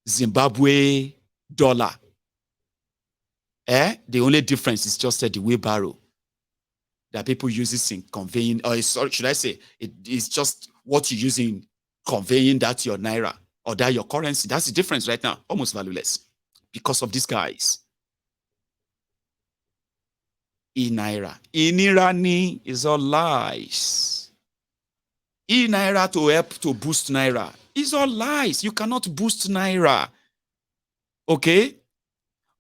Zimbabwe dollar. The only difference is just the wheelbarrow that people use this in conveying, or should I say, it's just what you use in conveying that your naira or that your currency. That's the difference right now, almost valueless because of these guys. E-naira. E-naira is all lies. E-naira to help to boost naira is all lies. You cannot boost naira, okay,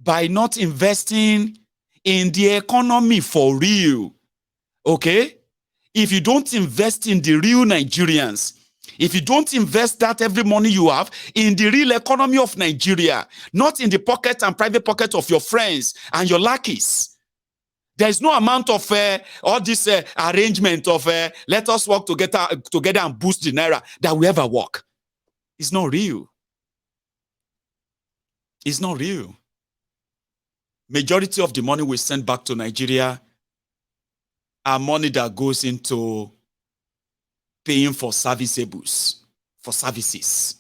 by not investing in the economy for real, okay? If you don't invest in the real Nigerians, if you don't invest that every money you have in the real economy of Nigeria, not in the pocket and private pocket of your friends and your lackeys, there is no amount of all this arrangement of let us work together and boost the naira that will ever work. It's not real. It's not real. Majority of the money we send back to Nigeria are money that goes into paying for serviceables, for services.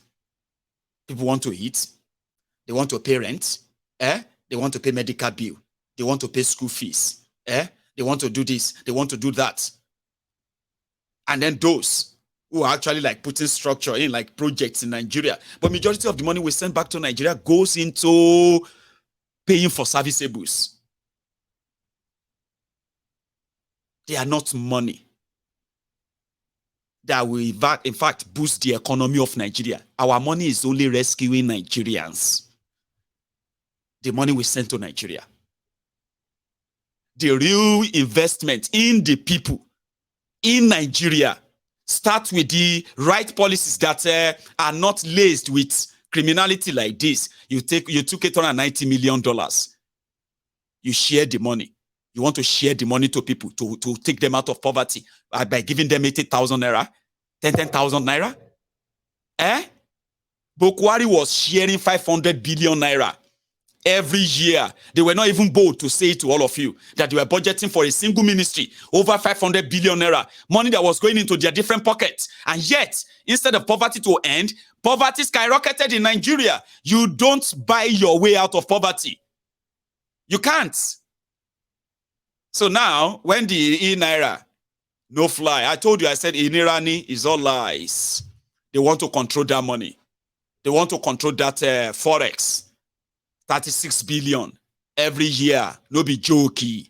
People want to eat. They want to pay rent. They want to pay medical bill. They want to pay school fees. They want to do this. They want to do that. And then those who are actually like putting structure in like projects in Nigeria. But majority of the money we send back to Nigeria goes into paying for serviceables. They are not money that will in fact boost the economy of Nigeria. Our money is only rescuing Nigerians. The money we send to Nigeria. The real investment in the people in Nigeria starts with the right policies that are not laced with criminality like this. You took $890 million. You share the money. You want to share the money to people to take them out of poverty by giving them 80,000 naira, 10,000 naira. Buhari was sharing 500 billion naira every year. They were not even bold to say to all of you that they were budgeting for a single ministry over 500 billion naira, money that was going into their different pockets. And yet, instead of poverty to end, poverty skyrocketed in Nigeria. You don't buy your way out of poverty. You can't. So now, when the e-naira, no fly, I told you, I said e-naira is all lies. They want to control that money. They want to control that forex. 36 billion every year. No be jokey.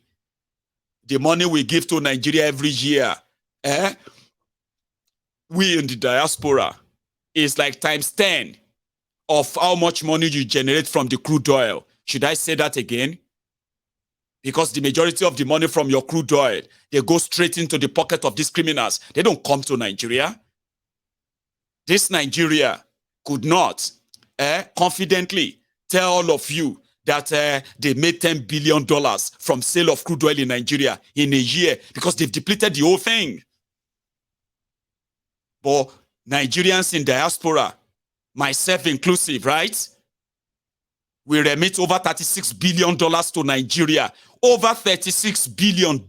The money we give to Nigeria every year, we in the diaspora, is like times 10 of how much money you generate from the crude oil. Should I say that again? Because the majority of the money from your crude oil, they go straight into the pocket of these criminals. They don't come to Nigeria. This Nigeria could not confidently tell all of you that they made $10 billion from sale of crude oil in Nigeria in a year because they've depleted the whole thing. But Nigerians in diaspora, myself inclusive, right? We remit over $36 billion to Nigeria, over $36 billion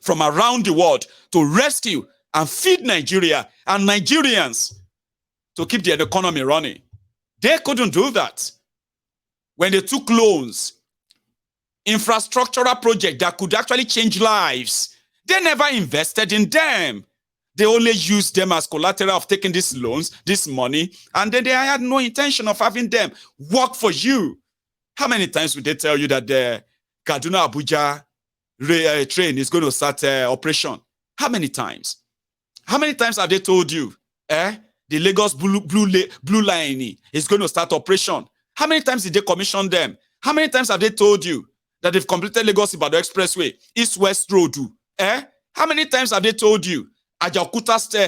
from around the world to rescue and feed Nigeria and Nigerians to keep the economy running. They couldn't do that. When they took loans, infrastructural projects that could actually change lives, they never invested in them. They only used them as collateral of taking these loans, this money, and then they had no intention of having them work for you. How many times would they tell you that the Kaduna-Abuja train is going to start operation? How many times? How many times have they told you the Lagos Blue Line is going to start operation? How many times did they commission them? How many times have they told you that they've completed Lagos-Ibadan Expressway, East-West Road? How many times have they told you Ajaokuta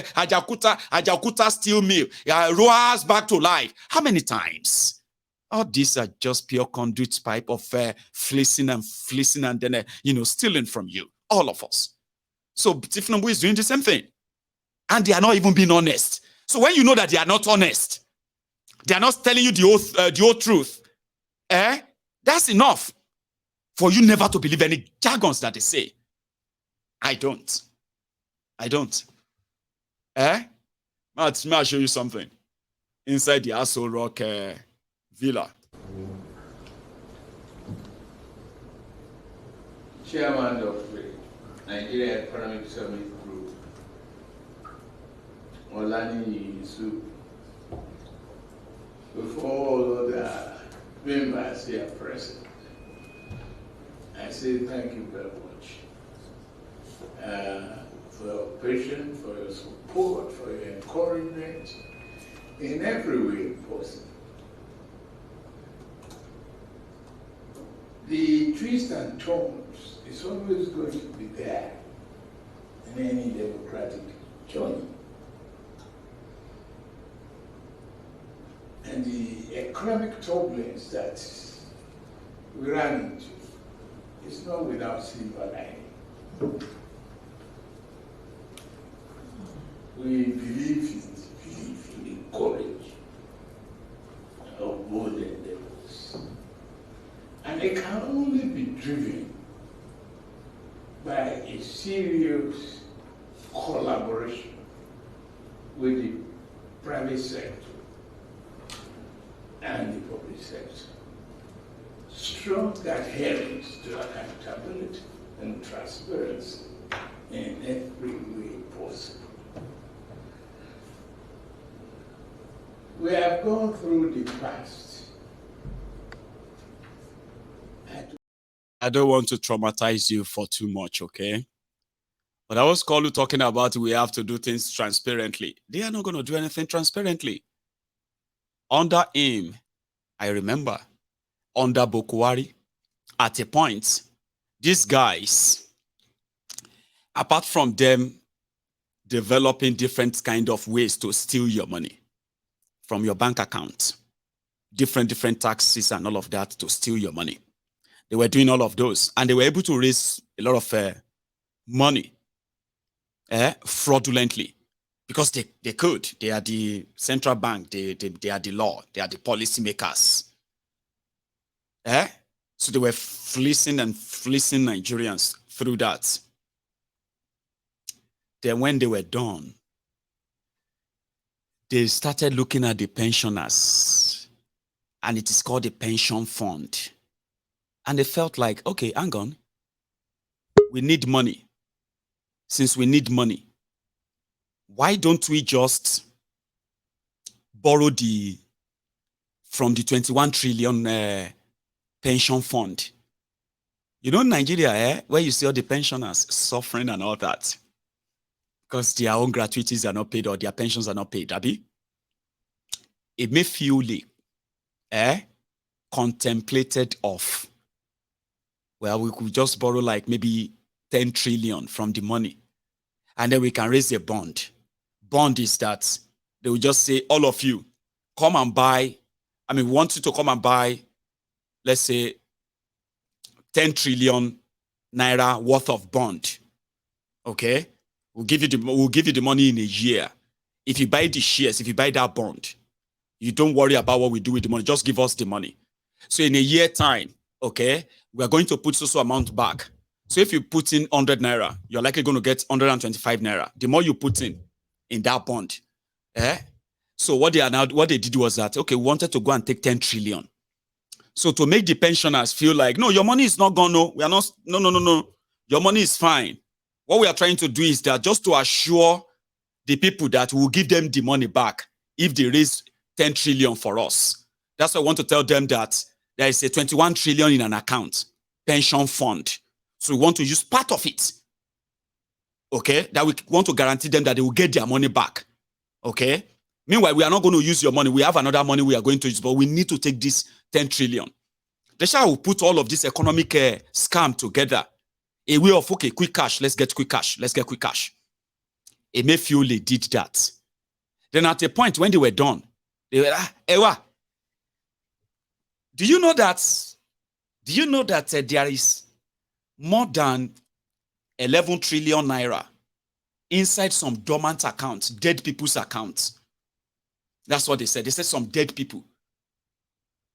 Steel Mill roars back to life? How many times? All these are just pure conduit pipe of fleecing and then stealing from you, all of us. So Tinubu is doing the same thing, and they are not even being honest. So when you know that they are not honest, they are not telling you the whole truth, that's enough for you never to believe any jargons that they say. I don't. I'll show you something. inside the Aso Rock villa. Chairman of the Nigeria Economic Summit Group, Olani Yusuf, before all other members here present, I say thank you very much for your patience, for your support, for your encouragement in every way possible. The twists and turns is always going to be there in any democratic journey. And the economic turbulence that we ran into is not without silver lining. We believe in the courage of both endeavors. And it can only be driven by a serious collaboration with the private sector and the public sector. Strong adherence to accountability and transparency in every way possible. We have gone through the past. I don't want to traumatize you for too much, okay? But I was calling talking about we have to do things transparently. They are not going to do anything transparently. Under him, I remember, under Buhari, at a point, these guys, apart from them developing different kind of ways to steal your money from your bank account, different taxes and all of that to steal your money. They were doing all of those, and they were able to raise a lot of money fraudulently because they could. They are the central bank. They are the law. They are the policy makers. So they were fleecing Nigerians through that. Then when they were done, they started looking at the pensioners, and it is called the pension fund. And they felt like, okay, hang on, we need money. Since we need money, why don't we just borrow from the 21 trillion pension fund? You know, Nigeria, where you see all the pensioners suffering and all that, because their own gratuities are not paid or their pensions are not paid, Abi? It may feel contemplated off. Well, we could just borrow like maybe 10 trillion from the money, and then we can raise a bond. Bond is that they will just say, all of you, come and buy. I mean, we want you to come and buy, let's say, 10 trillion naira worth of bond. Okay? We'll give you the money in a year. If you buy the shares, if you buy that bond, you don't worry about what we do with the money. Just give us the money. So in a year time, okay, we are going to put so amount back. So if you put in 100 naira, you're likely going to get 125 naira. The more you put in that bond, So what they did was that, okay, we wanted to go and take 10 trillion. So to make the pensioners feel like, no, your money is not gone. No, we are not. No. Your money is fine. What we are trying to do is that just to assure the people that we'll give them the money back if they raise 10 trillion for us. That's why I want to tell them that there is a 21 trillion in an account, pension fund. So we want to use part of it. Okay? That we want to guarantee them that they will get their money back. Okay? Meanwhile, we are not going to use your money. We have another money we are going to use, but we need to take this 10 trillion. They shall put all of this economic scam together. A way of, okay, quick cash, let's get quick cash. Let's get quick cash. Emefiole did that. Then at a point when they were done, they were, Ewa, do you know that there is more than 11 trillion naira inside some dormant accounts, dead people's accounts? That's what they said. They said some dead people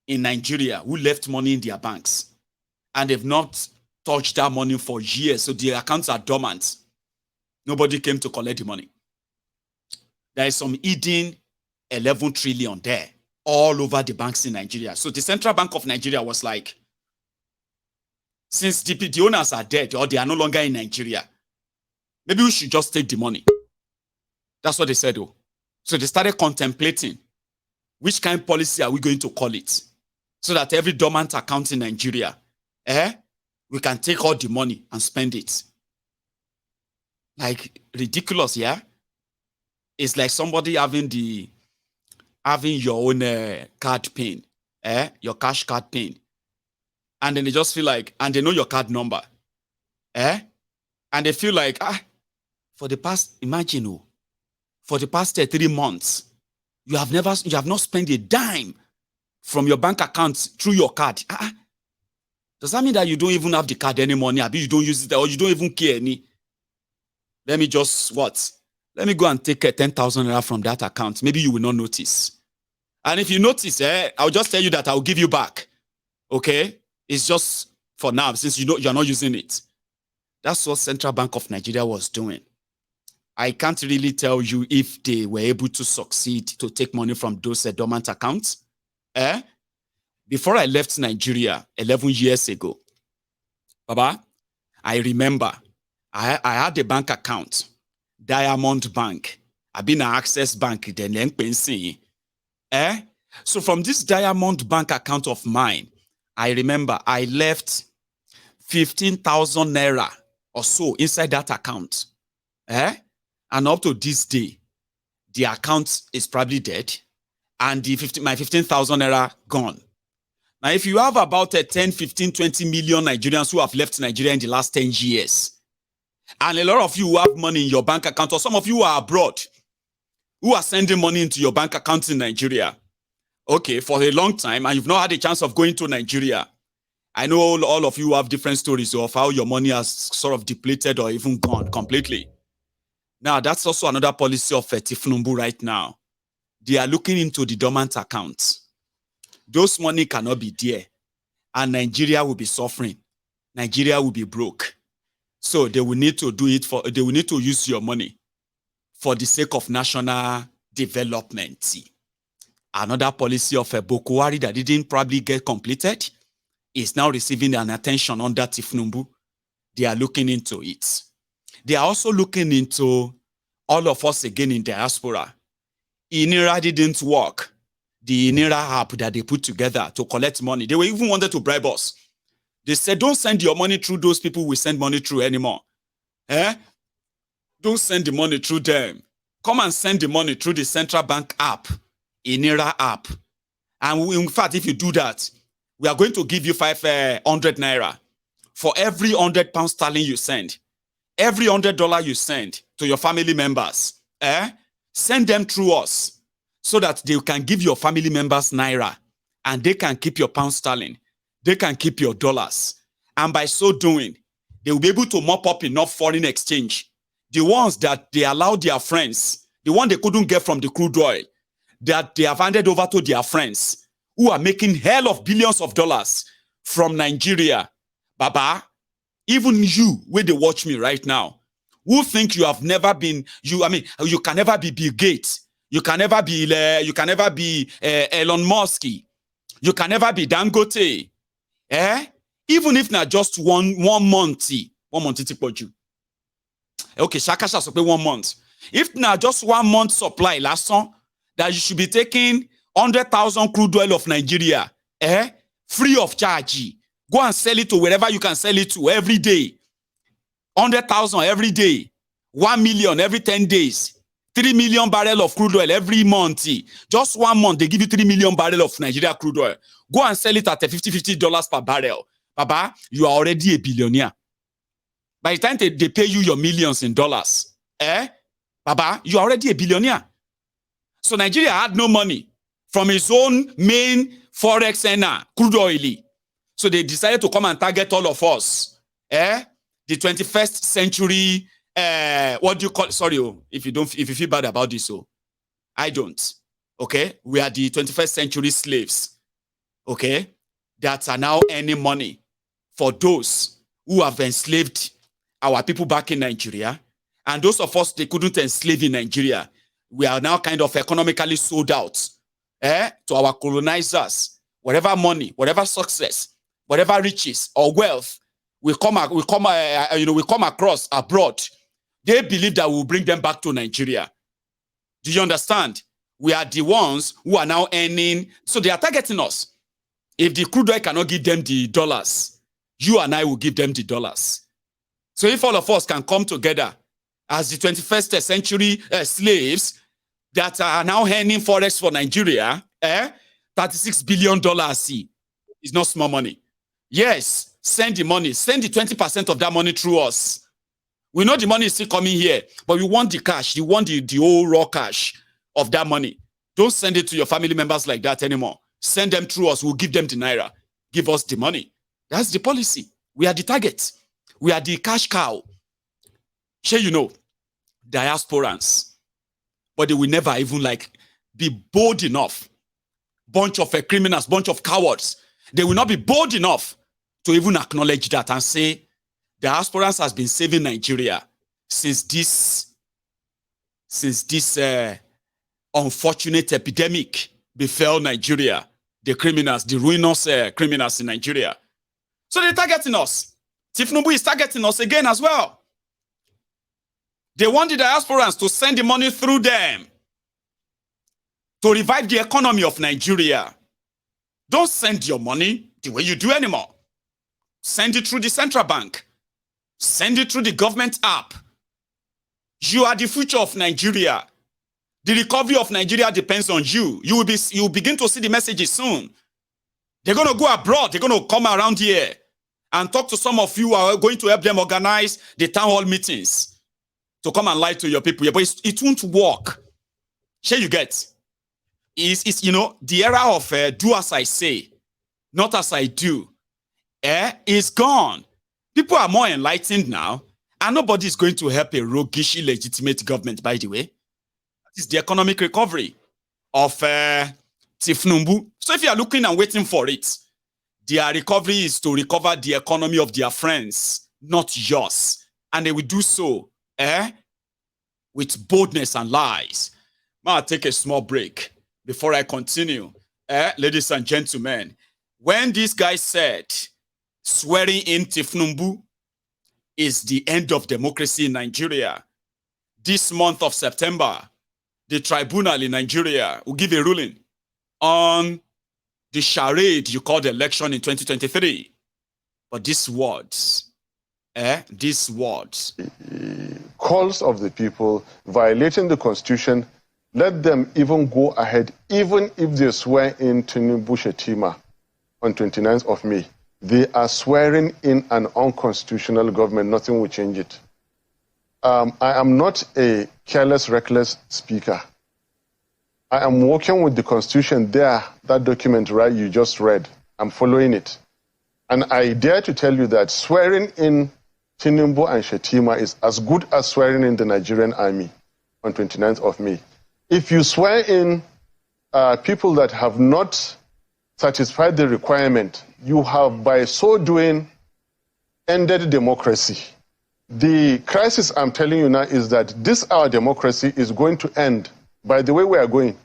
in Nigeria who left money in their banks and they've not touched that money for years. So their accounts are dormant. Nobody came to collect the money. There is some hidden 11 trillion there, all over the banks in Nigeria. So the Central Bank of Nigeria was like, since the owners are dead or they are no longer in Nigeria, maybe we should just take the money. That's what they said, though. So they started contemplating which kind of policy are we going to call it, so that every dormant account in Nigeria, we can take all the money and spend it. Like, ridiculous, yeah? It's like somebody having your own card pin, your cash card pin. And then they just feel like, and they know your card number, and they feel like, for the past, imagine, for the past 3 months, you have not spent a dime from your bank account through your card. Does that mean that you don't even have the card anymore? Maybe you don't use it, or you don't even care any? Let me just, let me go and take 10,000 naira from that account. Maybe you will not notice. And if you notice, I'll just tell you that I'll give you back. Okay? It's just for now, since you're not using it. That's what Central Bank of Nigeria was doing. I can't really tell you if they were able to succeed to take money from those dormant accounts. Before I left Nigeria 11 years ago, Baba, I remember I had a bank account, Diamond Bank. I've been an Access Bank, So from this Diamond Bank account of mine, I remember I left 15,000 naira or so inside that account. And up to this day, the account is probably dead, and my 15,000 naira gone. Now, if you have about 10, 15, 20 million Nigerians who have left Nigeria in the last 10 years, and a lot of you who have money in your bank account, or some of you who are abroad, who are sending money into your bank account in Nigeria, okay, for a long time, and you've not had a chance of going to Nigeria, I know all of you have different stories of how your money has sort of depleted or even gone completely. Now, that's also another policy of Tinubu right now. They are looking into the dormant accounts. Those money cannot be there, and Nigeria will be suffering. Nigeria will be broke. So they will need to they will need to use your money for the sake of national development. Another policy of Buhari that didn't probably get completed is now receiving an attention under Tinubu. They are looking into it. They are also looking into all of us again in diaspora. INIRA didn't work. The INIRA app that they put together to collect money, they were even wanted to bribe us. They said, don't send your money through those people we send money through anymore. Don't send the money through them. Come and send the money through the central bank app, INIRA app. And in fact, if you do that, we are going to give you 500 naira for every 100 pounds sterling you send. Every $100 you send to your family members, send them through us so that they can give your family members naira and they can keep your pound sterling. They can keep your dollars. And by so doing, they will be able to mop up enough foreign exchange. The ones that they allow their friends, the one they couldn't get from the crude oil, that they have handed over to their friends who are making hell of billions of dollars from Nigeria. Baba, even you, where they watch me right now, who think you have never been, you can never be Bill Gates, you can never be Elon Musk, you can never be Dangote, even if not just one month, okay, Shakasha supply 1 month. If not just 1 month supply, last song, that you should be taking 100,000 crude oil of Nigeria, free of charge. Go and sell it to wherever you can sell it to every day. 100,000 every day. 1 million every 10 days. 3 million barrels of crude oil every month. Just 1 month, they give you 3 million barrels of Nigeria crude oil. Go and sell it at $50 per barrel. Baba, you are already a billionaire. By the time they pay you your millions in dollars, Baba, you are already a billionaire. So Nigeria had no money from its own main forex earner, crude oil. So they decided to come and target all of us. The 21st century, what do you call it? Sorry, if you feel bad about this, I don't. Okay? We are the 21st century slaves. Okay? That are now earning money for those who have enslaved our people back in Nigeria. And those of us, they couldn't enslave in Nigeria. We are now kind of economically sold out to our colonizers. Whatever money, whatever success, whatever riches or wealth we come across abroad, they believe that we'll bring them back to Nigeria. Do you understand? We are the ones who are now earning. So they are targeting us. If the crude oil cannot give them the dollars, you and I will give them the dollars. So if all of us can come together as the 21st century slaves that are now earning forex for Nigeria, $36 billion is not small money. Yes, send the money. Send the 20% of that money through us. We know the money is still coming here, but we want the cash. You want the whole raw cash of that money. Don't send it to your family members like that anymore. Send them through us. We'll give them the naira. Give us the money. That's the policy. We are the target. We are the cash cow. Sure, you know, diasporans. But they will never even be bold enough. Bunch of criminals, bunch of cowards. They will not be bold enough to even acknowledge that and say, diasporans has been saving Nigeria since this unfortunate epidemic befell Nigeria. The criminals, the ruinous criminals in Nigeria. So they're targeting us. Tinubu is targeting us again as well. They want the diasporans to send the money through them to revive the economy of Nigeria. Don't send your money the way you do anymore. Send it through the central bank. Send it through the government app. You are the future of Nigeria. The recovery of Nigeria depends on you. You will begin to see the messages soon. They're going to go abroad. They're going to come around here and talk to some of you who are going to help them organize the town hall meetings to come and lie to your people. But it won't work. Sure you get. It's the era of do as I say, not as I do, is gone. People are more enlightened now, and nobody is going to help a roguish, illegitimate government, by the way. That is the economic recovery of Tinubu. So if you are looking and waiting for it, their recovery is to recover the economy of their friends, not yours. And they will do so with boldness and lies. I'll take a small break before I continue. Ladies and gentlemen, when this guy said swearing in Tinubu is the end of democracy in Nigeria, this month of September, the tribunal in Nigeria will give a ruling on the charade you called election in 2023. But these words, calls of the people violating the constitution, let them even go ahead, even if they swear in Tinubu Shetima on 29th of May. They are swearing in an unconstitutional government. Nothing will change it. I am not a careless, reckless speaker. I am working with the constitution there, that document, right, you just read. I'm following it. And I dare to tell you that swearing in Tinubu and Shetima is as good as swearing in the Nigerian army on 29th of May. If you swear in people that have not satisfied the requirement, you have, by so doing, ended democracy. The crisis I'm telling you now is that our democracy is going to end by the way we are going.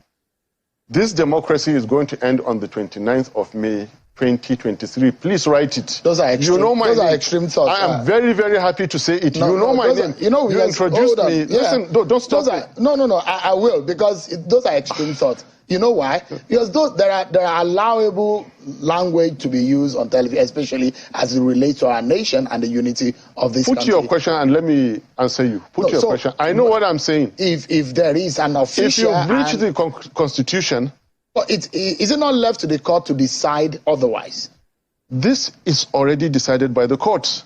This democracy is going to end on the 29th of May, 2023. Please write it. Those are extreme, those are extreme thoughts. I am very, very happy to say it. You know my name. You introduced me. Yeah. Listen, don't stop. No. I will, because those are extreme thoughts. You know why? Because there are allowable language to be used on television, especially as it relates to our nation and the unity of this country. Put your question and let me answer you. Put your question. I know what I'm saying. If there is an official... If you breach the constitution... But is it not left to the court to decide otherwise? This is already decided by the courts.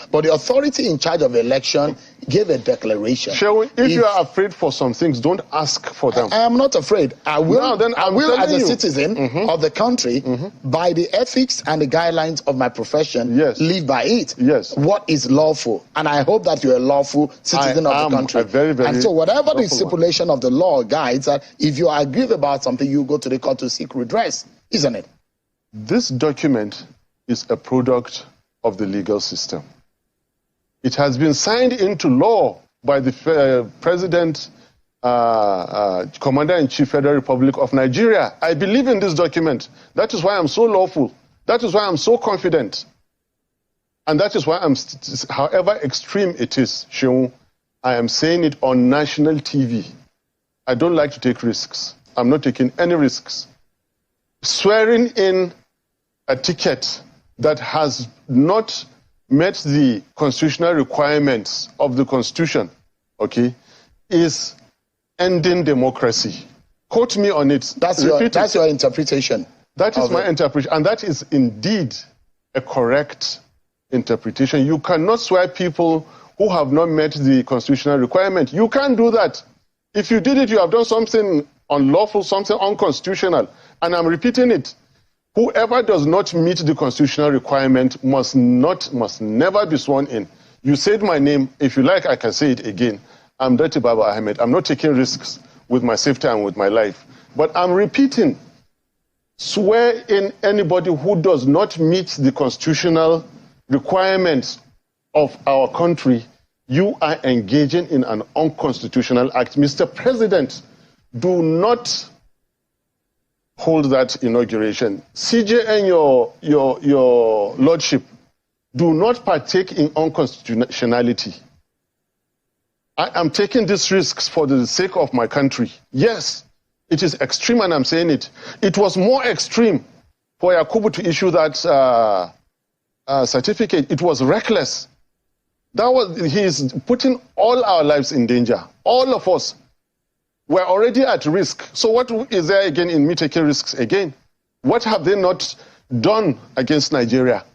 But the authority in charge of election gave a declaration. If you are afraid for some things, don't ask for them. I am not afraid. I will as a citizen of the country, by the ethics and the guidelines of my profession, live by it. Yes. What is lawful? And I hope that you're a lawful citizen of the country. And so whatever the stipulation of the law guides, that if you are aggrieved about something, you go to the court to seek redress, isn't it? This document is a product of the legal system. It has been signed into law by the President Commander-in-Chief Federal Republic of Nigeria. I believe in this document. That is why I'm so lawful. That is why I'm so confident. And that is why however extreme it is, Sheung, I am saying it on national TV. I don't like to take risks. I'm not taking any risks. Swearing in a ticket that has not met the constitutional requirements of the Constitution, okay, is ending democracy. Quote me on it. That's your interpretation. That is my interpretation, and that is indeed a correct interpretation. You cannot swear people who have not met the constitutional requirement. You can't do that. If you did it, you have done something unlawful, something unconstitutional. And I'm repeating it. Whoever does not meet the constitutional requirement must never be sworn in. You said my name. If you like, I can say it again. I'm Dr. Baba Ahmed. I'm not taking risks with my safety and with my life. But I'm repeating, swear in anybody who does not meet the constitutional requirements of our country, you are engaging in an unconstitutional act. Mr. President, do not hold that inauguration. CJ and your lordship, do not partake in unconstitutionality. I am taking these risks for the sake of my country. Yes, it is extreme, and I'm saying it. It was more extreme for Yakubu to issue that certificate. It was reckless. He is putting all our lives in danger. All of us were already at risk. So what is there again in me taking risks again? What have they not done against Nigeria?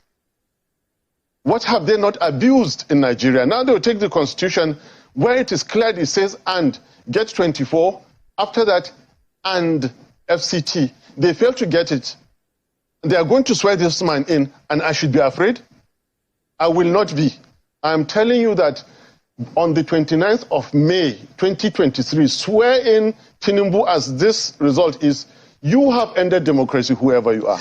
What have they not abused in Nigeria? Now they will take the constitution where it is clear, it says and get 24. After that, and FCT. They fail to get it. They are going to swear this man in, and I should be afraid? I will not be. I am telling you that on the 29th of May, 2023, swear in Tinubu as this result is, you have ended democracy, whoever you are.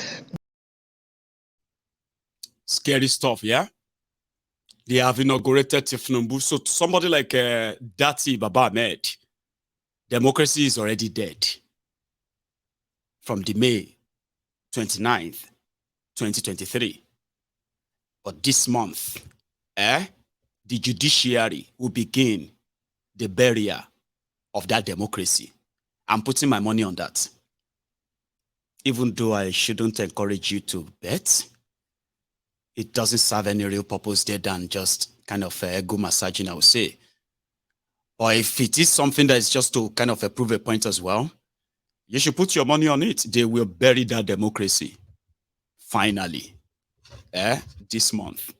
Scary stuff, yeah? They have inaugurated Tinubu. So somebody like Dati Baba Ahmed, democracy is already dead. From the May 29th, 2023. But this month, the judiciary will begin the burial of that democracy. I'm putting my money on that. Even though I shouldn't encourage you to bet, it doesn't serve any real purpose there than just kind of ego massaging, I would say. Or if it is something that is just to kind of prove a point as well, you should put your money on it. They will bury that democracy. Finally. This month.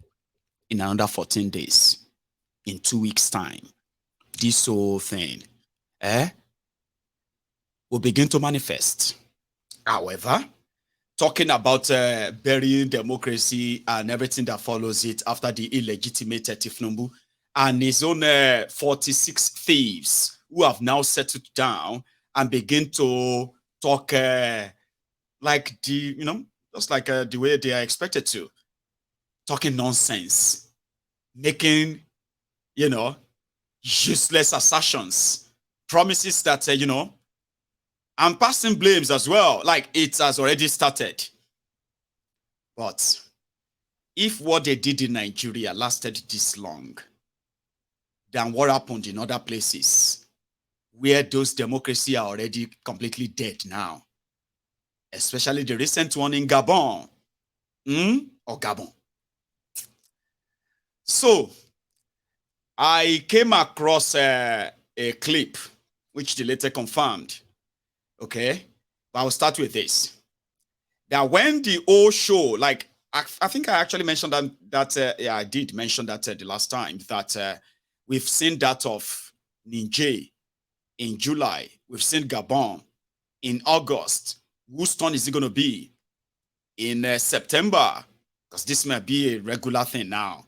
In another 14 days. In 2 weeks' time. This whole thing. Will begin to manifest. However, talking about burying democracy and everything that follows it after the illegitimate Tinubu and his own 46 thieves who have now settled down and begin to talk like just like the way they are expected to. Talking nonsense. Making, useless assertions. Promises that, and passing blames as well, like it has already started. But if what they did in Nigeria lasted this long, then what happened in other places where those democracies are already completely dead now? Especially the recent one in Gabon. Or Gabon. So, I came across a clip which the later confirmed. Okay, but I'll start with this. That when the whole show, like I think I actually mentioned that I did mention that the last time that we've seen that of Niger in July, we've seen Gabon in August. Whose turn is it going to be in September? Because this might be a regular thing now.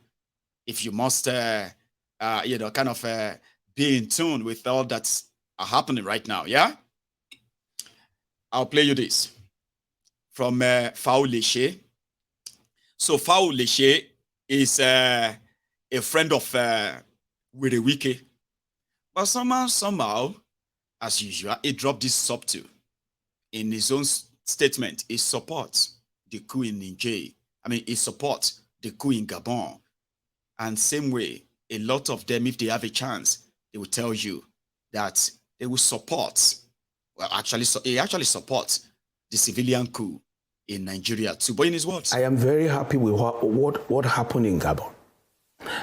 If you must, kind of be in tune with all that's happening right now, yeah. I'll play you this from Faouleche. So Faouleche is a friend of Wirewike. But somehow, as usual, he dropped this subtle. In his own statement, he supports the coup in Niger. He supports the coup in Gabon. And same way, a lot of them, if they have a chance, they will tell you that they will support, he actually supports the civilian coup in Nigeria too. But in his words, I am very happy with what happened in Gabon.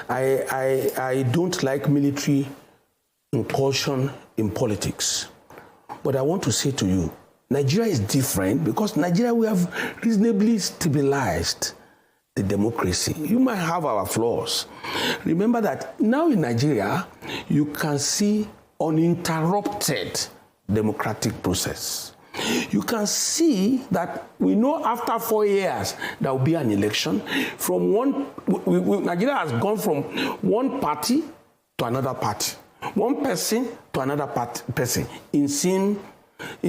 I don't like military incursion in politics. But I want to say to you, Nigeria is different because Nigeria, we have reasonably stabilized the democracy. You might have our flaws. Remember that now in Nigeria, you can see uninterrupted democratic process. You can see that we know after 4 years there will be an election. From Nigeria has gone from one party to another party, one person to another person in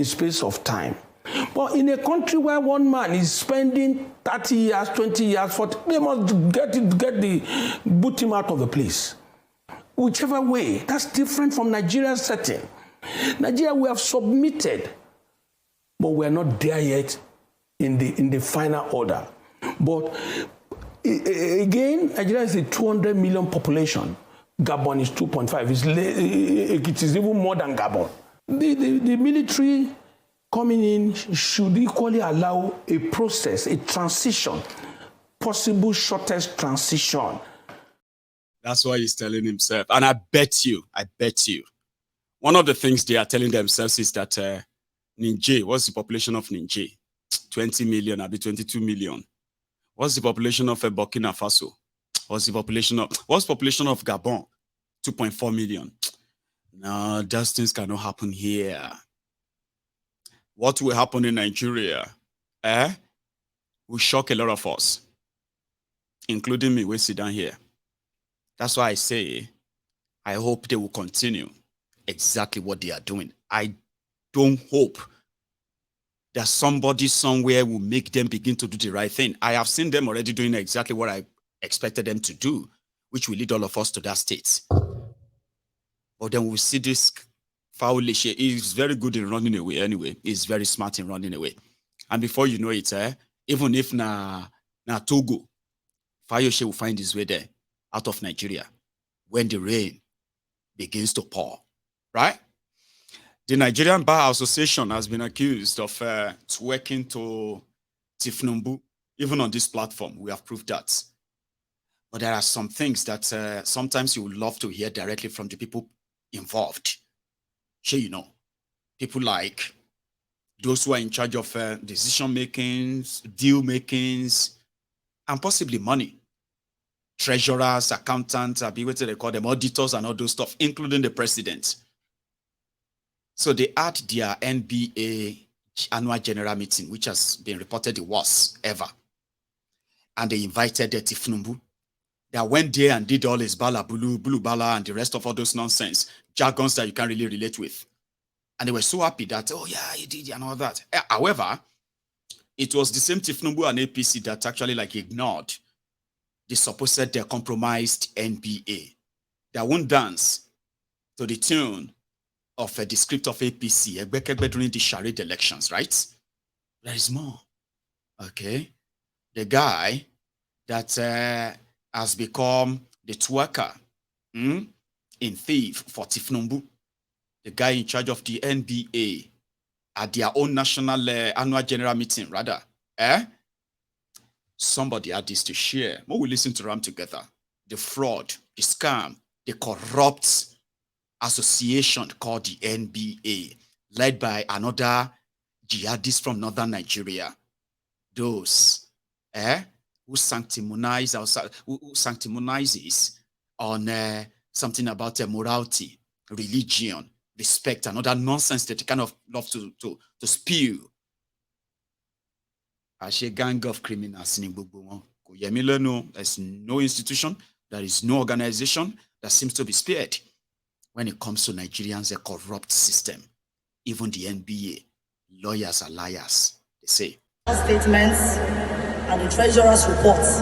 space of time. But in a country where one man is spending 30 years, 20 years, 40, they must boot him out of the place. Whichever way, that's different from Nigeria's setting. Nigeria, we have submitted, but we are not there yet in the final order. But again, Nigeria is a 200 million population. Gabon is 2.5. It is even more than Gabon. The military coming in should equally allow a process, a transition, possible shortest transition. That's what he's telling himself. And I bet you, one of the things they are telling themselves is that Niger, what's the population of Niger? 20 million, maybe 22 million. What's the population of Burkina Faso? What's the population of Gabon? 2.4 million. No, those things cannot happen here. What will happen in Nigeria will shock a lot of us, including me, we sit down here. That's why I say, I hope they will continue exactly what they are doing. I don't hope that somebody somewhere will make them begin to do the right thing. I have seen them already doing exactly what I expected them to do, which will lead all of us to that state. But then we'll see this foulish. He's very good in running away anyway. He's very smart in running away. And before you know it, even if na Togo, Fayoshe will find his way there out of Nigeria when the rain begins to pour, right? The Nigerian Bar Association has been accused of twerking to Tinubu. Even on this platform, we have proved that. But there are some things that sometimes you would love to hear directly from the people involved. Sure, you know, people like those who are in charge of decision makings, deal makings, and possibly money. Treasurers, accountants, what they call them, auditors and all those stuff, including the president. So they had their NBA annual general meeting, which has been reported the worst ever. And they invited Tinubu. They went there and did all his bala, blue bala, and the rest of all those nonsense, jargons that you can't really relate with. And they were so happy that, oh yeah, he did and all that. However, it was the same Tinubu and APC that actually ignored the supposed compromised NBA. They won't dance to the tune of the script of APC during the charade elections, right? There is more. Okay. The guy that has become the twerker in thief for Tinubu, the guy in charge of the NBA at their own national annual general meeting, rather. Somebody had this to share. When we listen to them together, the fraud, the scam, the corrupt association called the NBA, led by another jihadist from northern Nigeria. Those who sanctimonizes on something about morality, religion, respect, and other nonsense that they kind of love to spew. As a gang of criminals in Gbogbo. There's no institution, there is no organization that seems to be spared when it comes to Nigerians, a corrupt system. Even the NBA, lawyers are liars, they say. Statements and the treasurer's reports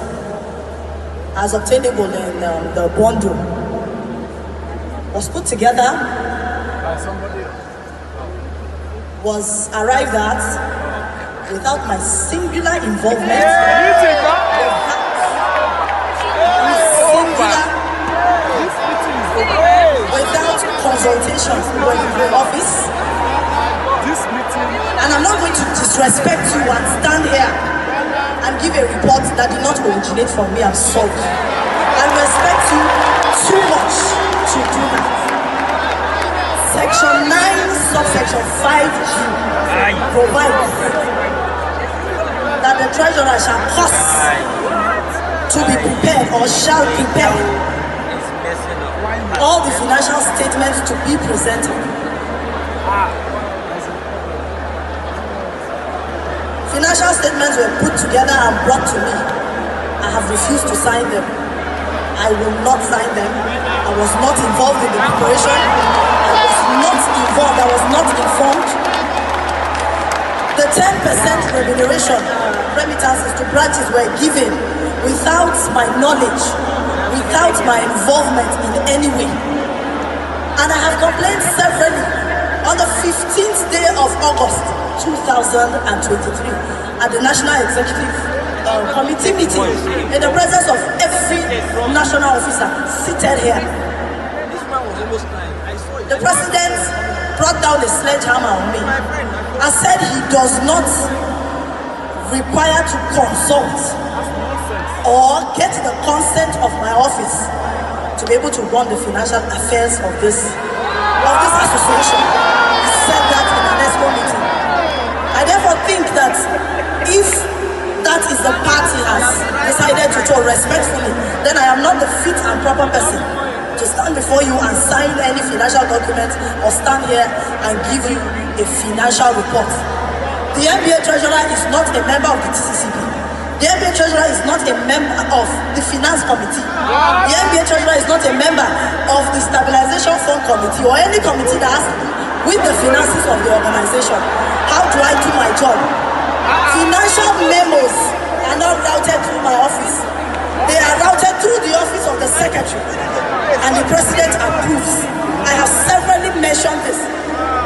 as obtainable in the bundle was put together by somebody else. was arrived at without my singular involvement, without consultation with the office. And I'm not going to disrespect you and stand here and give a report that did not originate from me. I'm sorry. I respect you too much to do that. Section 9, subsection 5G provides that the treasurer shall cause to be prepared or shall prepare all the financial statements to be presented. Financial statements were put together and brought to me. I have refused to sign them. I will not sign them. I was not involved in the preparation. I was not involved. I was not informed. The 10% remuneration remittances to branches were given without my knowledge, without my involvement in any way. And I have complained severally on the 15th day of August 2023 at the National Executive Committee meeting in the presence of every national officer seated here. The president brought down a sledgehammer on me and said he does not require to consult or get the consent of my office to be able to run the financial affairs of this association. He said that in an expo meeting. I therefore think that if that is the path he has decided to take respectfully, then I am not the fit and proper person to stand before you and sign any financial document or stand here and give you a financial report. The NBA treasurer is not a member of the TCCB. The NBA treasurer is not a member of the finance committee. The NBA treasurer is not a member of the stabilization fund committee or any committee that has to do with the finances of the organization. How do I do my job? Financial memos are not routed through my office. They are routed through the office of the secretary, and the president approves. I have severally mentioned this.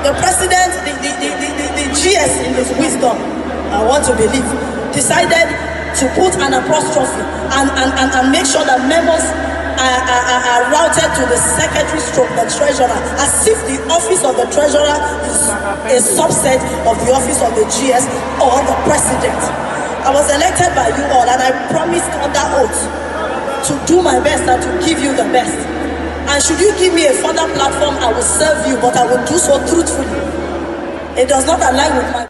The president, the GS in his wisdom, I want to believe, decided to put an apostrophe and make sure that memos are routed to the secretary stroke the treasurer, as if the office of the treasurer is a subset of the office of the GS or the president. I was elected by you all, and I promised under oath to do my best and to give you the best. And should you give me a further platform, I will serve you, but I will do so truthfully. It does not align with my...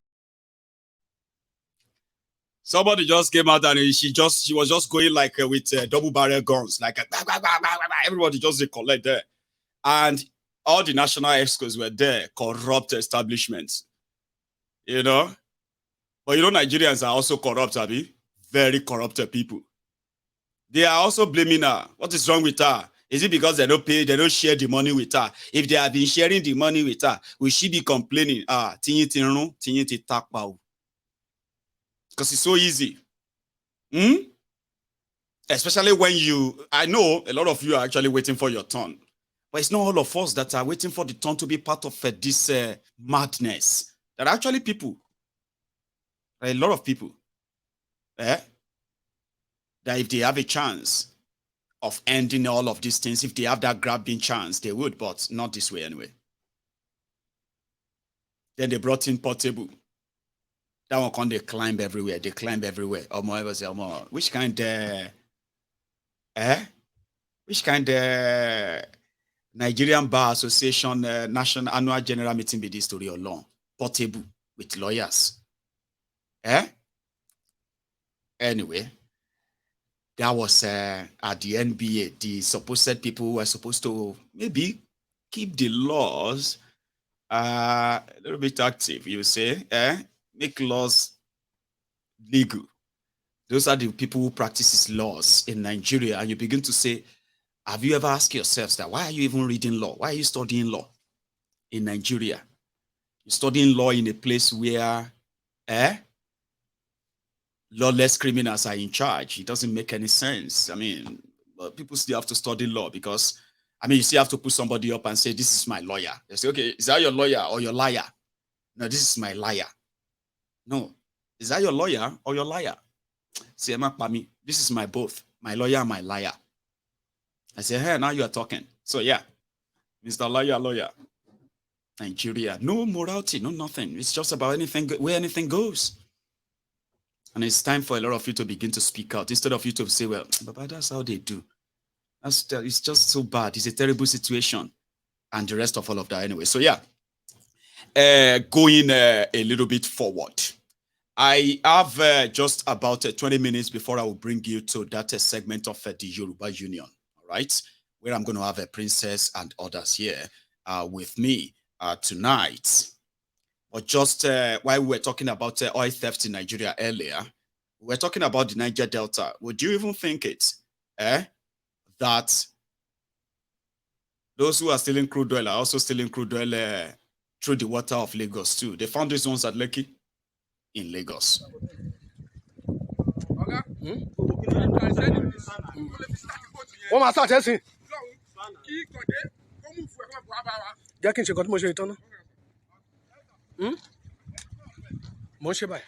Somebody just came out and she was just going like with double barrel guns, like everybody just collect there, and all the national excs were there, corrupt establishments, you know. But you know, Nigerians are also corrupt, Abi, very corrupted people. They are also blaming her. What is wrong with her? Is it because they don't pay, they don't share the money with her? If they have been sharing the money with her, will she be complaining? Because it's so easy. Especially when I know a lot of you are actually waiting for your turn. But it's not all of us that are waiting for the turn to be part of this madness. There are actually people, a lot of people, that if they have a chance of ending all of these things, if they have that grabbing chance, they would, but not this way anyway. Then they brought in Portable. That one can they climb everywhere. They climb everywhere. Which kind Nigerian Bar Association National Annual General Meeting be this story alone? Portable with lawyers. Anyway, that was at the NBA. The supposed people who were supposed to maybe keep the laws a little bit active, you say, make laws legal. Those are the people who practices laws in Nigeria. And you begin to say, have you ever asked yourselves that, why are you even reading law? Why are you studying law in Nigeria? You're studying law in a place where lawless criminals are in charge. It doesn't make any sense. I mean, people still have to study law because, I mean, you still have to put somebody up and say, this is my lawyer. They say, okay, is that your lawyer or your liar? No, this is my liar. No. Is that your lawyer or your liar? Say, Pami, this is my both. My lawyer and my liar. I say, hey, now you are talking. So yeah, Mr. Lawyer. Nigeria, no morality, no nothing. It's just about anything, where anything goes. And it's time for a lot of you to begin to speak out instead of you to say, well, Baba, that's how they do. It's just so bad. It's a terrible situation. And the rest of all of that anyway. So yeah, going a little bit forward. I have just about 20 minutes before I will bring you to that segment of the Yoruba Union, all right, where I'm going to have a princess and others here with me tonight. But just while we were talking about oil theft in Nigeria earlier, we were talking about the Niger Delta. Would you even think it that those who are stealing crude oil are also stealing crude oil through the water of Lagos too? They found these ones at Lekki in Lagos. Wọ́n máa start ẹ̀sìn. Jẹ́ kí n ṣe nǹkan tí mo ṣe ìtọ́nà. Mo ń ṣe báyìí.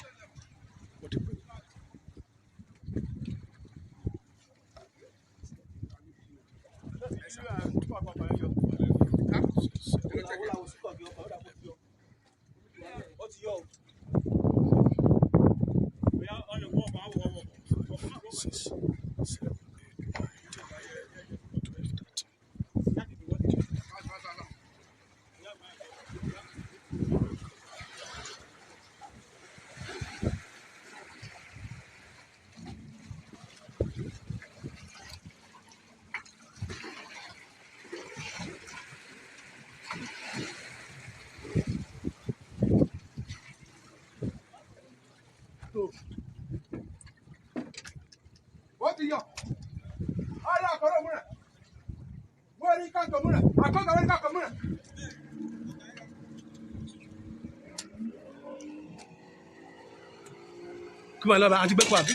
Kí máa lọ́ba àti gbẹ́pọ̀ àbí?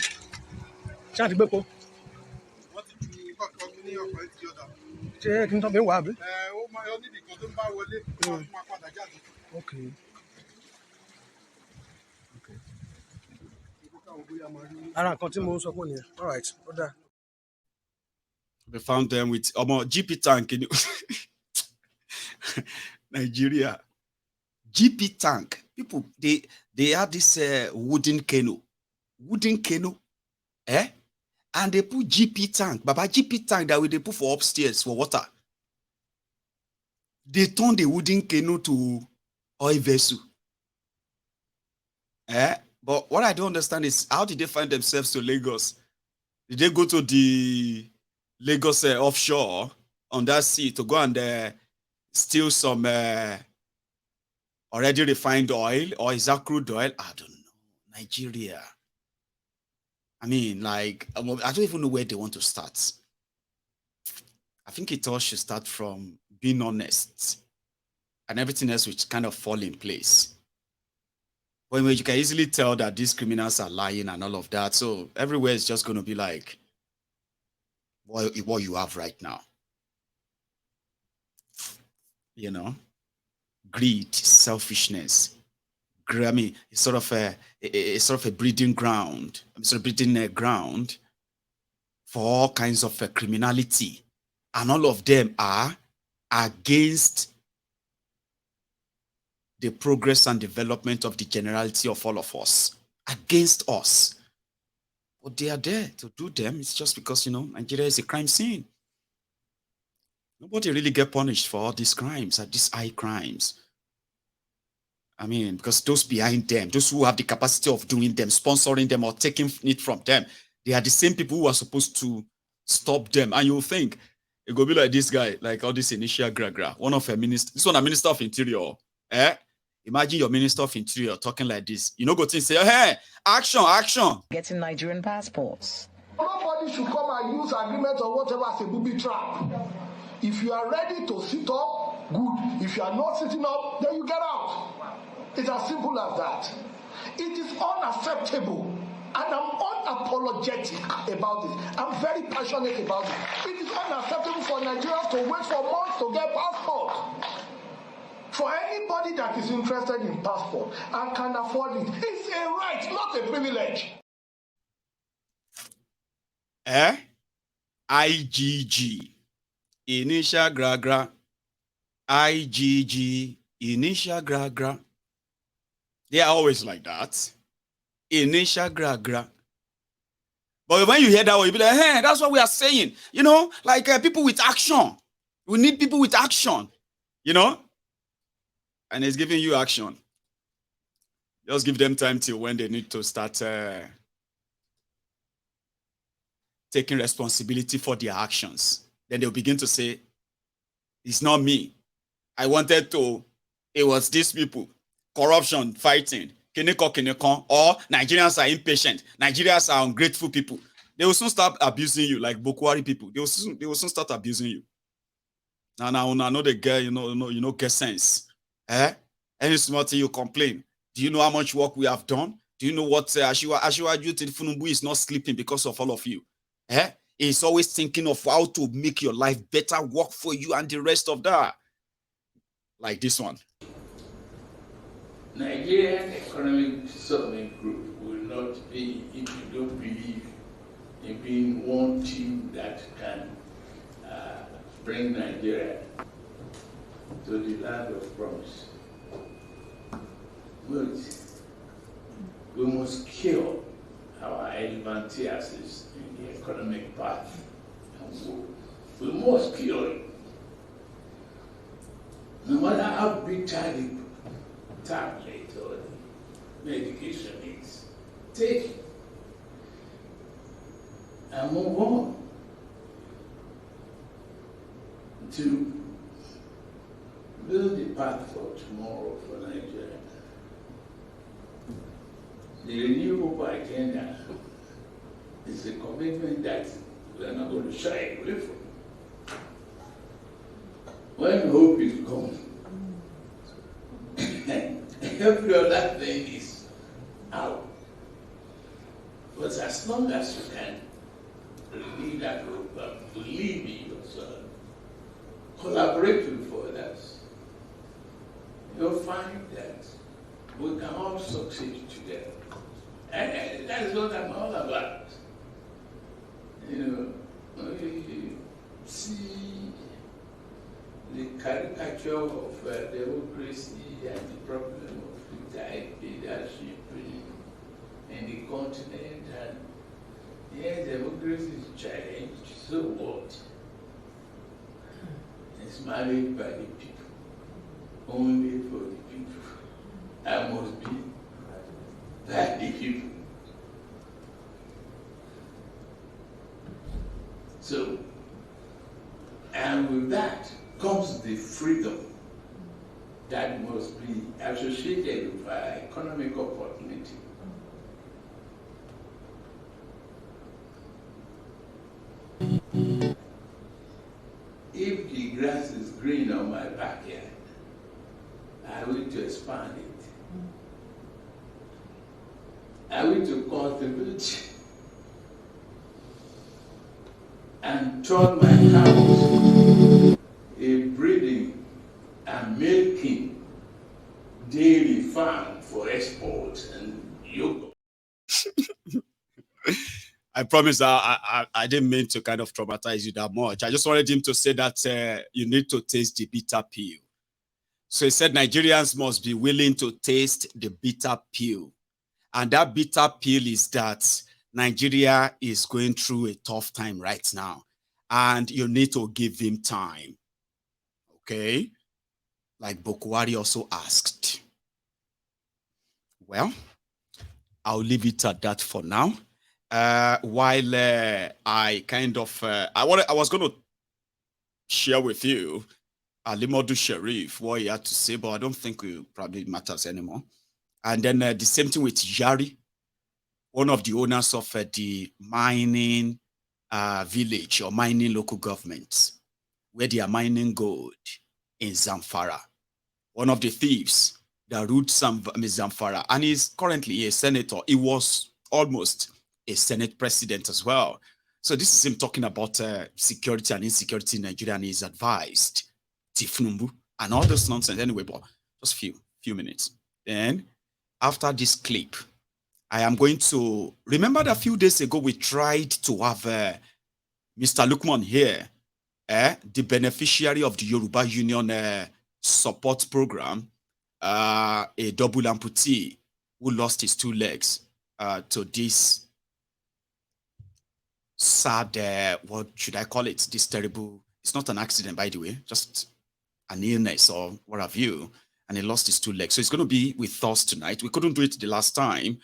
Ṣé àti gbẹ́pọ̀? Ṣé kí n tọ́ fi wà àbí? Ó máa yọ níbi kan tó ń bá wọlé, ó máa padà jáde. Okay. Ara nǹkan tí mo ń sọ fún nìyẹn. All right, ó dáa. We found them with GP tank in Nigeria. GP tank. People, they had this wooden canoe. And they put GP tank. Baba, GP tank that they put for upstairs for water. They turned the wooden canoe to oil vessel. But what I don't understand is, how did they find themselves to Lagos? Did they go to the Lagos offshore on that sea to go and steal some already refined oil? Or is that crude oil? I don't know. Nigeria. I mean, like, I don't even know where they want to start. I think it all should start from being honest, and everything else which kind of fall in place. But anyway, you can easily tell that these criminals are lying and all of that. So everywhere is just going to be like what you have right now. You know, greed, selfishness. I mean, it's sort of a breeding ground. Ground for all kinds of criminality, and all of them are against the progress and development of the generality of all of us, against us. But they are there to do them. It's just because, you know, Nigeria is a crime scene. Nobody really get punished for all these crimes, these high crimes. I mean, because those behind them, those who have the capacity of doing them, sponsoring them or taking it from them, they are the same people who are supposed to stop them. And you'll think, it will be like this guy, like all this initial gragra, one of a minister, this one a minister of interior. Imagine your minister of interior talking like this. You know, go to say, hey, action. Getting Nigerian passports. Nobody should come and use agreement or whatever as a booby trap. If you are ready to sit up, good. If you are not sitting up, then you get out. It's as simple as that. It is unacceptable, and I'm unapologetic about it. I'm very passionate about it. It is unacceptable for Nigerians to wait for months to get passports. For anybody that is interested in passport and can afford it, it's a right, not a privilege. IGG, initial gra. IGG, initial gra. They are always like that. Initial gra. But when you hear that, you'll be like, hey, that's what we are saying. You know, like people with action. We need people with action, you know? And it's giving you action. Just give them time till when they need to start taking responsibility for their actions. Then they'll begin to say, it's not me. I wanted to, it was these people. Corruption, fighting, or Nigerians are impatient. Nigerians are ungrateful people. They will soon start abusing you like Buhari people. They will soon start abusing you. Now, I know the girl, you know, get sense. Any small thing you complain. Do you know how much work we have done? Do you know what Tinubu is not sleeping because of all of you? He's always thinking of how to make your life better, work for you, and the rest of that. Like this one. Nigerian Economic Development Group will not be if you don't believe in being one team that can bring Nigeria to the land of promise. But we must kill our advantages in the economic path. We must kill it. No matter how bitter the tablet or the medication is, take it and move on to build the path for tomorrow for Nigeria. The renewable agenda is a commitment that we are not going to shy away from. When hope is gone, every other thing is out. But as long as you can renew that hope and believe in yourself, collaborate with others, you'll find that we can all succeed together. And that's what I'm all about. You know, you see the caricature of democracy and the problem of retired leadership in the continent, and yes, democracy is challenged, so what? It's managed by the people, only for the people. I must be by the people. So, and with that comes the freedom that must be associated with our economic opportunity. If the grass is green on my backyard, I will to expand it. I will to cultivate and turn my cows a breeding and milking dairy farm for export and yogurt. I promise I didn't mean to kind of traumatize you that much. I just wanted him to say that you need to taste the bitter pill. So he said Nigerians must be willing to taste the bitter pill. And that bitter pill is that Nigeria is going through a tough time right now. And you need to give him time. Okay? Like Buhari also asked. Well, I'll leave it at that for now. While I kind of, I was going to share with you Alimodu Sharif, what he had to say, but I don't think it probably matters anymore. And then the same thing with Yari, one of the owners of the mining village or mining local government, where they are mining gold in Zamfara. One of the thieves that ruled Zamfara, and he's currently a senator. He was almost a Senate president as well. So this is him talking about security and insecurity in Nigeria, and he's advised Tinubu and all this nonsense anyway, but just few minutes. Then after this clip, I am going to remember that a few days ago we tried to have Mr. Lukman here, the beneficiary of the Yoruba Union support program, a double amputee who lost his 2 legs to this sad, what should I call it? This terrible, it's not an accident, by the way, just an illness or what have you. And he lost his 2 legs. So it's going to be with us tonight. We couldn't do it the last time.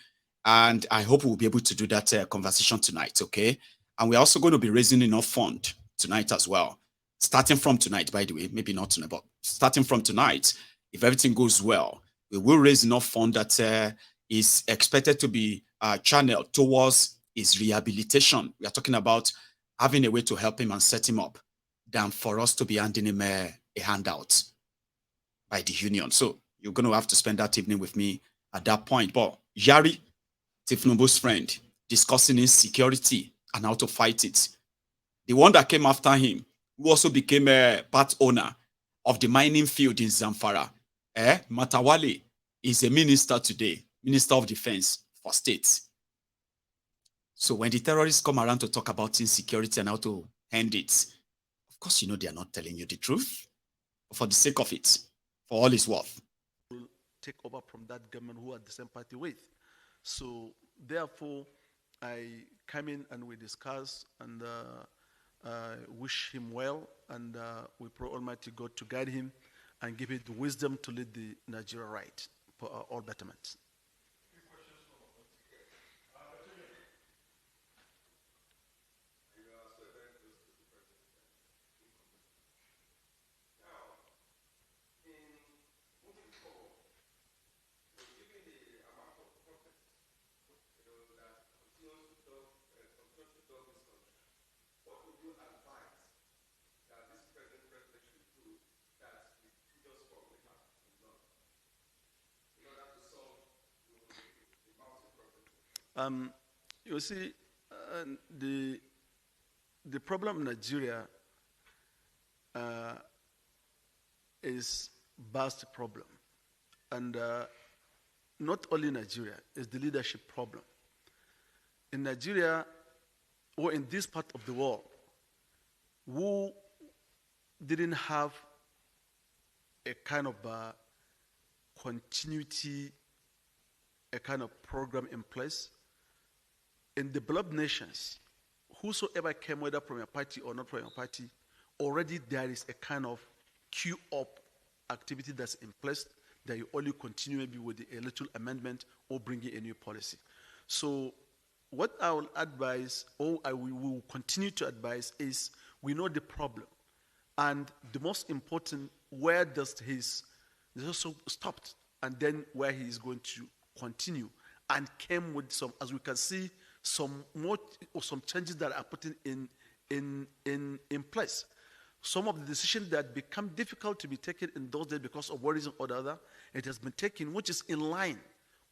And I hope we'll be able to do that conversation tonight, okay? And we're also going to be raising enough fund tonight as well. Starting from tonight, by the way, maybe not tonight, but starting from tonight, if everything goes well, we will raise enough fund that is expected to be channeled towards his rehabilitation. We are talking about having a way to help him and set him up than for us to be handing him a handout by the union. So you're going to have to spend that evening with me at that point. But Yari, Tinubu's friend, discussing insecurity and how to fight it. The one that came after him, who also became a part owner of the mining field in Zamfara, Matawale, is a minister today, Minister of Defense for states. So when the terrorists come around to talk about insecurity and how to end it, of course, you know they are not telling you the truth. But for the sake of it, for all it's worth. Take over from that government who are the same party with. So therefore, I come in and we discuss and wish him well, and we pray Almighty God to guide him and give him the wisdom to lead the Nigeria right for all betterment. You see, the problem in Nigeria is vast problem, and not only Nigeria, it's the leadership problem. In Nigeria, or in this part of the world, who didn't have a kind of continuity, a kind of program in place. In developed nations, whosoever came, whether from your party or not from your party, already there is a kind of queue up activity that's in place that you only continue maybe with a little amendment or bringing a new policy. So what I will advise, or we will continue to advise, is we know the problem. And the most important, where does this also stopped, and then where he is going to continue, and came with some, as we can see, some more or some changes that are put in place. Some of the decisions that become difficult to be taken in those days because of one reason or the other, it has been taken, which is in line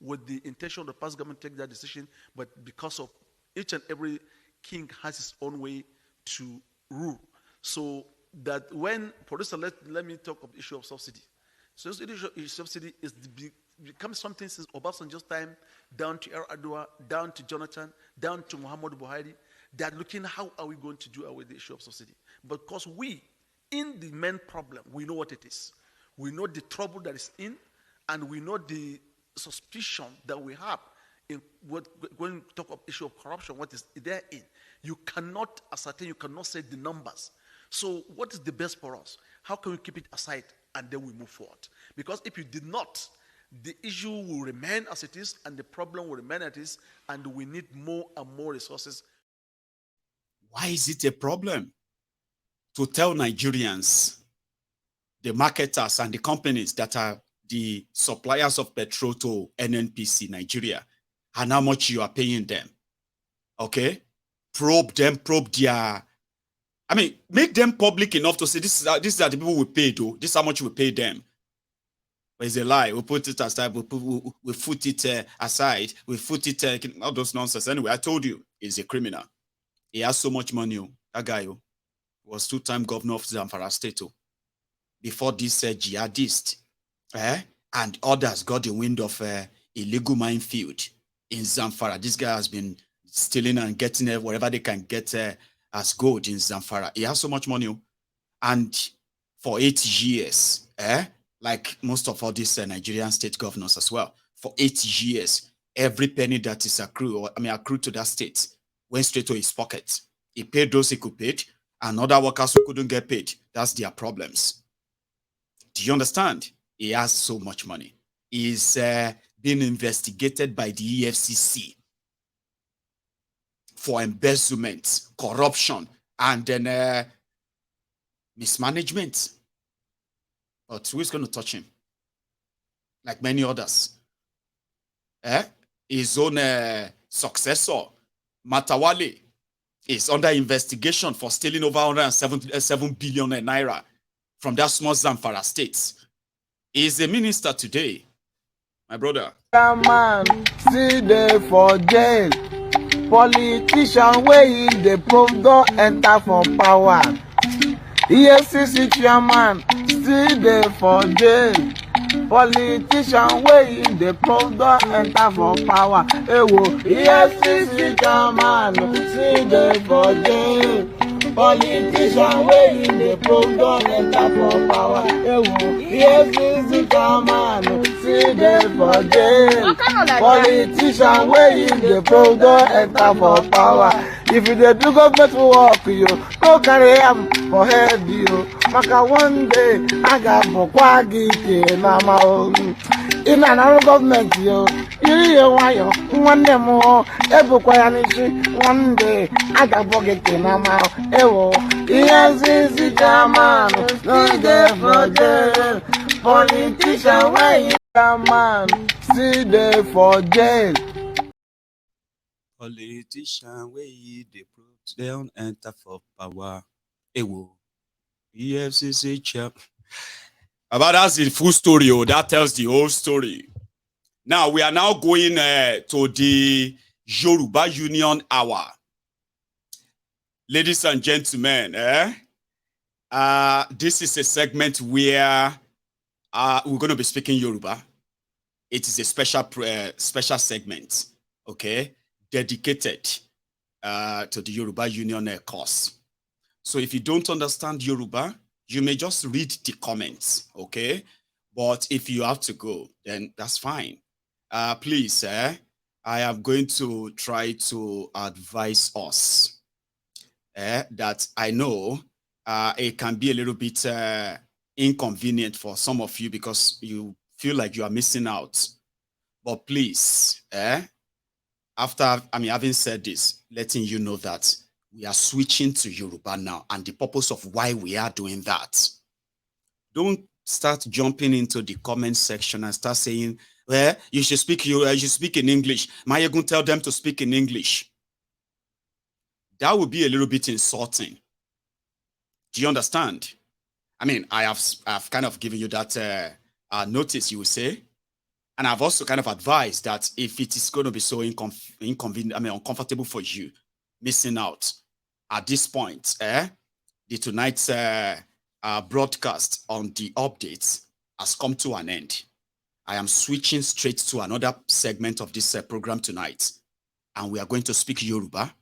with the intention of the past government to take that decision, but because of each and every king has his own way to rule. So that when, for instance, let me talk of the issue of subsidy. So this issue of subsidy is becomes something since Obasanjo's time, down to Adua, down to Jonathan, down to Muhammad Buhari. They are looking how are we going to do away with the issue of subsidy. Because we, in the main problem, we know what it is. We know the trouble that is in, and we know the suspicion that we have in when we talk of issue of corruption, what is there in. You cannot ascertain, you cannot say the numbers. So what is the best for us? How can we keep it aside and then we move forward? Because if you did not, the issue will remain as it is and the problem will remain as it is, and we need more and more resources. Why is it a problem to tell Nigerians, the marketers and the companies that are the suppliers of petrol to NNPC Nigeria, and how much you are paying them? Okay? Probe them, probe their... I mean, make them public enough to say, this is the people we pay, though. This is how much we pay them. But it's a lie. We put it aside. We put it aside. We put it, all those nonsense. Anyway, I told you, he's a criminal. He has so much money. That guy was 2-time governor of Zamfara State. before this jihadist and others got the wind of illegal minefield in Zamfara. This guy has been stealing and getting whatever they can get as gold in Zamfara. He has so much money. And for 8 years, like most of all these Nigerian state governors as well, for 8 years, every penny that is accrued to that state went straight to his pocket. He paid those he could pay, and other workers who couldn't get paid. That's their problems. Do you understand? He has so much money. He's being investigated by the EFCC for embezzlement, corruption, and then mismanagement. But who is going to touch him? Like many others. His own successor, Matawale, is under investigation for stealing over 107 billion naira from that small Zamfara state. He's a minister today, my brother. Man, see there for jail. Politician way in the probe don't enter for power. EFCC chairman, still there for jail. Politician way in the probe don't enter for power. EFCC chairman, still there for jail. Politician way in the probe don't enter for power. EFCC chairman, still there for jail. Politician way in the probe don't enter for power. If you dey do government work, you no carry am for head, you. Maka one day, I got Bokwagi na my own. In another government, you hear why you one day more. One day, I got Boggy na my own. Yes, it's man, no there for jail. Politician way, man, see there for jail. Politician way they put down enter for power. EFCC chap. About that's the full story. That tells the whole story. Now we are now going to the Yoruba Union hour. Ladies and gentlemen, this is a segment where we're going to be speaking Yoruba. It is a special segment, okay, dedicated to the Yoruba Union course. So if you don't understand Yoruba, you may just read the comments, okay? But if you have to go, then that's fine. Please, I am going to try to advise us that I know it can be a little bit inconvenient for some of you because you feel like you are missing out. But please, after having said this, letting you know that we are switching to Yoruba now, and the purpose of why we are doing that. Don't start jumping into the comment section and start saying, well, you should speak in English. Maya going to tell them to speak in English. That would be a little bit insulting. Do you understand? I mean, I've kind of given you that notice, you will say. And I've also kind of advised that if it is going to be so inconvenient, uncomfortable for you, missing out at this point, the tonight's broadcast on the updates has come to an end. I am switching straight to another segment of this program tonight, and we are going to speak Yoruba.